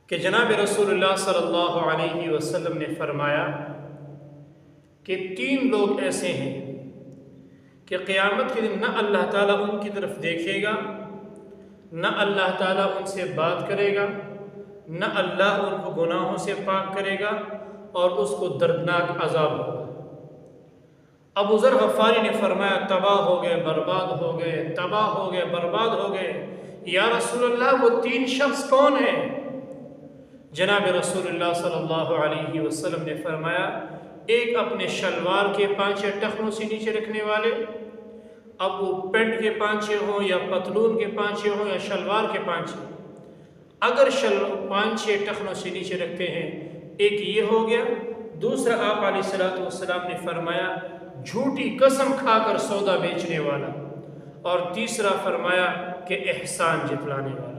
کہ جناب رسول اللہ صلی اللہ علیہ وسلم نے فرمایا کہ 3 لوگ ایسے ہیں کہ قیامت کے دن نہ اللہ تعالیٰ ان کی طرف دیکھے گا، نہ اللہ تعالیٰ ان سے بات کرے گا، نہ اللہ ان کو گناہوں سے پاک کرے گا اور اس کو دردناک عذاب ہوگا۔ ابو ذر غفاری نے فرمایا تباہ ہو گئے، برباد ہو گئے، تباہ ہو گئے، برباد ہو گئے۔ یا رسول اللہ وہ 3 شخص کون ہیں؟ جناب رسول اللہ صلی اللہ علیہ وسلم نے فرمایا ایک اپنے شلوار کے 5 ٹخنوں سے نیچے رکھنے والے، اب وہ پینٹ کے 5 ہوں یا پتلون کے 5 ہوں یا شلوار کے 5، اگر 5 ٹخنوں سے نیچے رکھتے ہیں، ایک یہ ہو گیا۔ دوسرا آپ علیہ السلام نے فرمایا جھوٹی قسم کھا کر سودا بیچنے والا، اور تیسرا فرمایا کہ احسان جتلانے والا۔